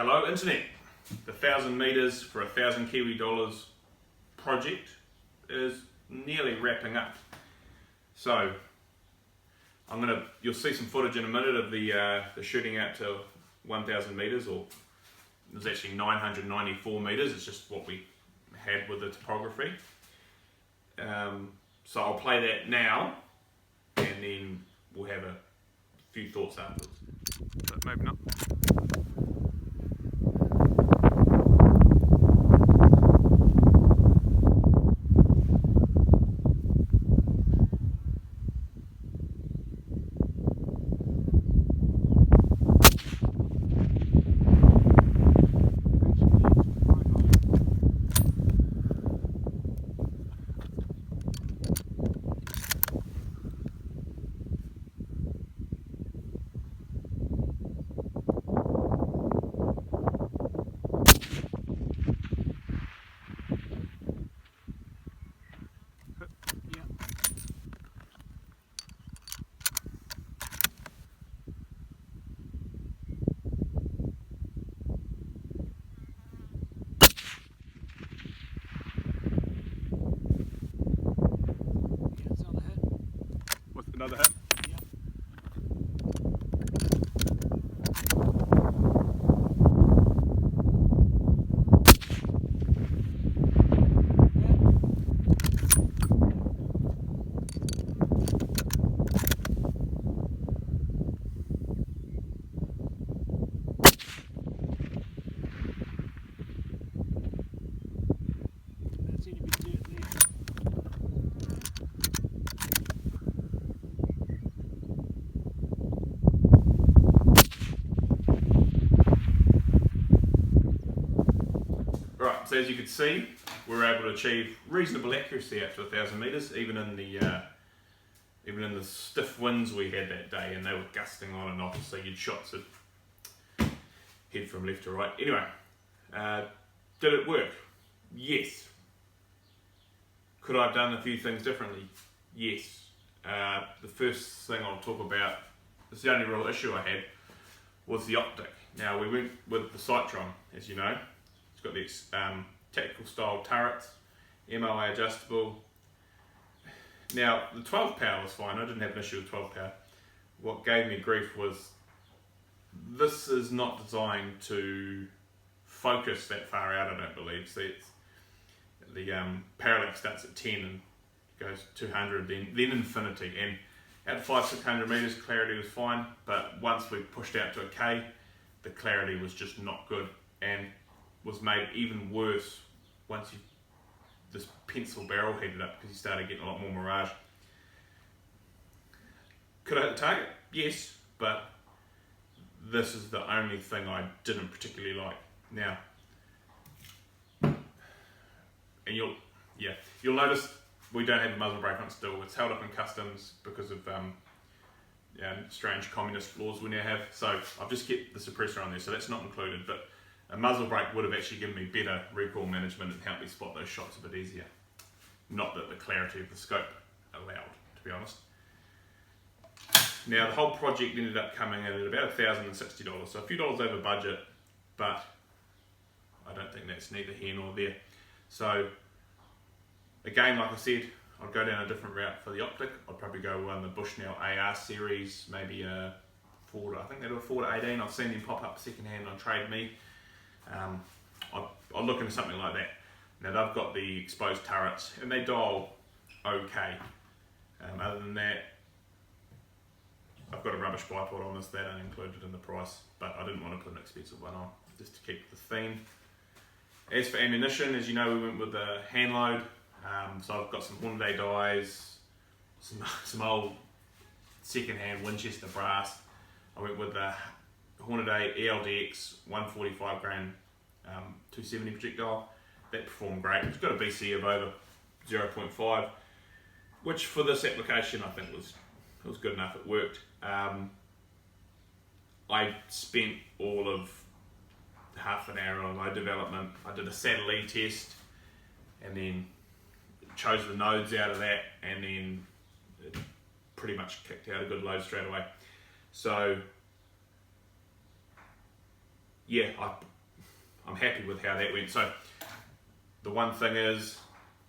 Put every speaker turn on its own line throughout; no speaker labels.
Hello Internet. The 1,000 meters for 1,000 Kiwi dollars project is nearly wrapping up. So you'll see some footage in a minute of the shooting out to 1,000 meters, or it was actually 994 meters. It's just what we had with the topography. So I'll play that now, and then we'll have a few thoughts afterwards. But maybe not. Another hit?
Yep. That seemed to be dirt there.
Right, so as you can see, we were able to achieve reasonable accuracy up to 1,000 meters, even in the stiff winds we had that day, and they were gusting on and off, so you'd shots that head from left to right. Anyway, did it work? Yes. Could I have done a few things differently? Yes. The first thing I'll talk about, it's the only real issue I had, was the optic. Now we went with the Cytron, as you know. It's got these tactical style turrets, MOA adjustable. Now the 12 power was fine, I didn't have an issue with 12 power. What gave me grief was this is not designed to focus that far out, I don't believe. See, the parallax starts at 10 and goes 200, then infinity, and at 500-600 meters clarity was fine, but once we pushed out to a K, the clarity was just not good, and was made even worse once this pencil barrel heated up, because you started getting a lot more mirage. Could I hit the target? Yes, but this is the only thing I didn't particularly like. Now, and you'll notice we don't have a muzzle brake on still. It's held up in customs because of strange communist laws we now have. So I've just kept the suppressor on there, so that's not included. But a muzzle brake would have actually given me better recoil management and helped me spot those shots a bit easier. Not that the clarity of the scope allowed, to be honest. Now the whole project ended up coming in at about $1,060, so a few dollars over budget, but I don't think that's neither here nor there. So again, like I said, I'd go down a different route for the optic. I'd probably go on the Bushnell AR series, maybe a 4 to 18. I've seen them pop up secondhand on Trade Me. I'll look into something like that. Now they've got the exposed turrets and they dial okay. Other than that, I've got a rubbish bipod on this, that ain't included in the price, but I didn't want to put an expensive one on, just to keep the theme. As for ammunition, as you know, we went with the hand load. So I've got some Hyundai dies, some old second-hand Winchester brass. I went with the Hyundai ELDX 145 grain 270 projectile. That performed great. It's got a BC of over 0.5, which for this application I think was good enough. It worked. I spent all of half an hour on load development. I did a satellite test and then chose the nodes out of that, and then it pretty much kicked out a good load straight away. So yeah, I'm happy with how that went. So the one thing is,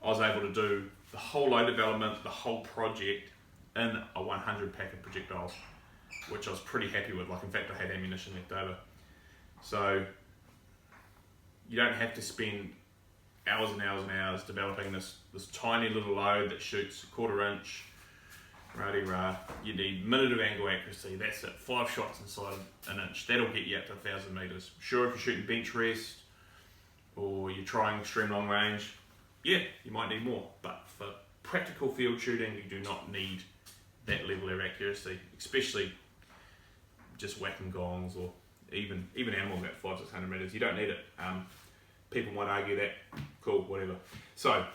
I was able to do the whole load development, the whole project in a 100 pack of projectiles, which I was pretty happy with. Like, in fact, I had ammunition left over. So you don't have to spend hours and hours and hours developing this tiny little load that shoots a 1/4 inch, rah-de-rah. You need minute of angle accuracy, that's it, 5 shots inside an inch. That'll get you up to 1,000 metres. Sure, if you're shooting bench rest, or you're trying extreme long range, yeah, you might need more. But for practical field shooting, you do not need that level of accuracy, especially just whacking gongs or even animals at 500-600 metres. You don't need it. People might argue that, cool, whatever. So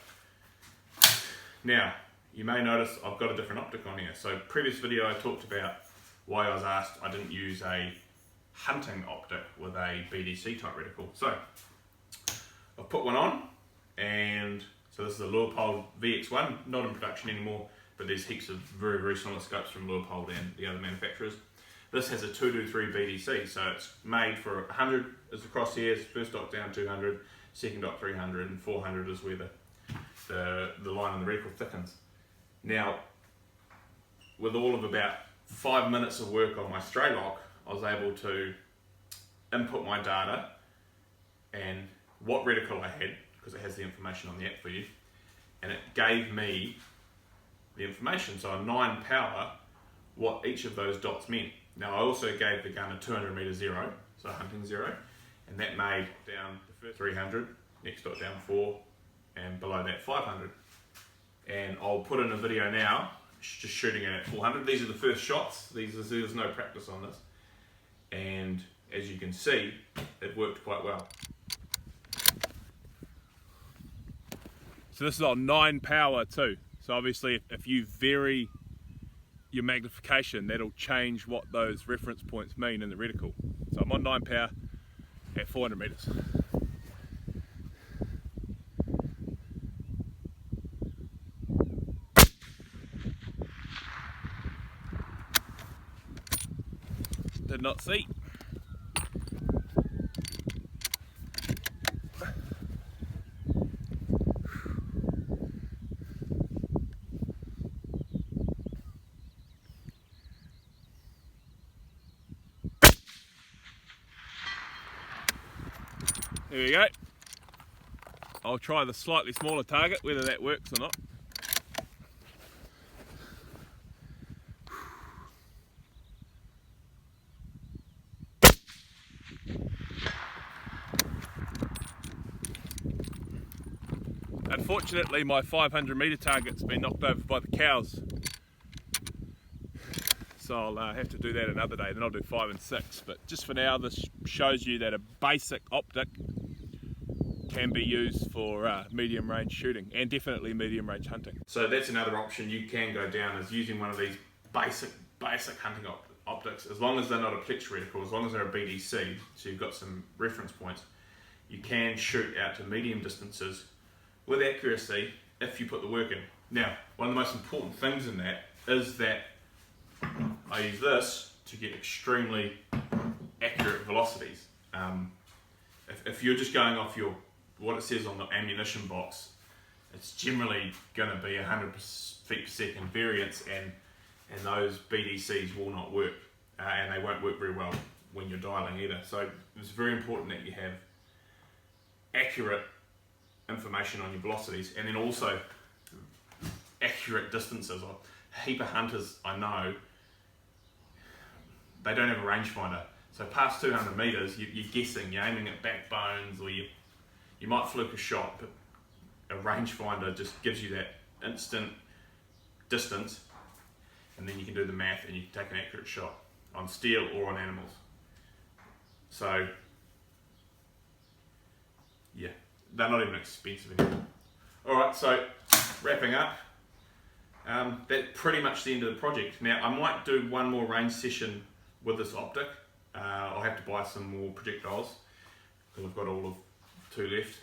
now you may notice I've got a different optic on here. So previous video I talked about why I was asked I didn't use a hunting optic with a BDC type reticle. So I've put one on, and so this is a Leupold VX1, not in production anymore, but there's heaps of very, very similar scopes from Leupold and the other manufacturers. This has a 223 BDC, so it's made for 100 is the crosshairs, first dot down 200, second dot 300, and 400 is where the line on the reticle thickens. Now, with all of about 5 minutes of work on my stray lock, I was able to input my data and what reticle I had, because it has the information on the app for you, and it gave me the information, so a 9 power, what each of those dots meant. Now I also gave the gun a 200 metre zero, so hunting zero, and that made down the first 300, next dot down 4, and below that 500. And I'll put in a video now, just shooting it at 400. These are the first shots, there's no practice on this. And as you can see, it worked quite well. So this is on 9 power too. So obviously if you vary your magnification, that'll change what those reference points mean in the reticle. So I'm on 9 power at 400 metres. Did not see. There we go. I'll try the slightly smaller target, whether that works or not. Unfortunately, my 500 metre target's been knocked over by the cows. So I'll have to do that another day, then I'll do 5 and 6. But just for now, this shows you that a basic optic can be used for medium range shooting, and definitely medium range hunting. So that's another option you can go down, is using one of these basic hunting optics, as long as they're not a plex reticle, as long as they're a BDC, so you've got some reference points, you can shoot out to medium distances with accuracy if you put the work in. Now, one of the most important things in that is that I use this to get extremely accurate velocities. If you're just going off what it says on the ammunition box, it's generally going to be 100 feet per second variance, and those BDCs will not work, and they won't work very well when you're dialing either. So it's very important that you have accurate information on your velocities, and then also accurate distances. A heap of hunters I know, they don't have a rangefinder, so past 200 metres you're guessing, you're aiming at backbones, or you might fluke a shot, but a rangefinder just gives you that instant distance, and then you can do the math and you can take an accurate shot on steel or on animals. So yeah, they're not even expensive anymore. Alright, so wrapping up, that's pretty much the end of the project. Now I might do one more range session with this optic. I'll have to buy some more projectiles because I've got all of 2 left,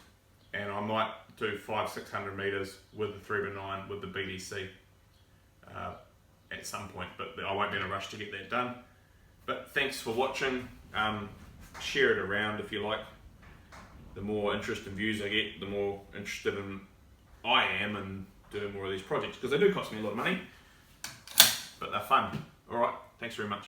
and I might do 500-600 metres with the 3x9 with the BDC at some point, but I won't be in a rush to get that done. But thanks for watching. share it around if you like. The more interest and views I get, the more interested I am in doing more of these projects, because they do cost me a lot of money, but they're fun. Alright, thanks very much.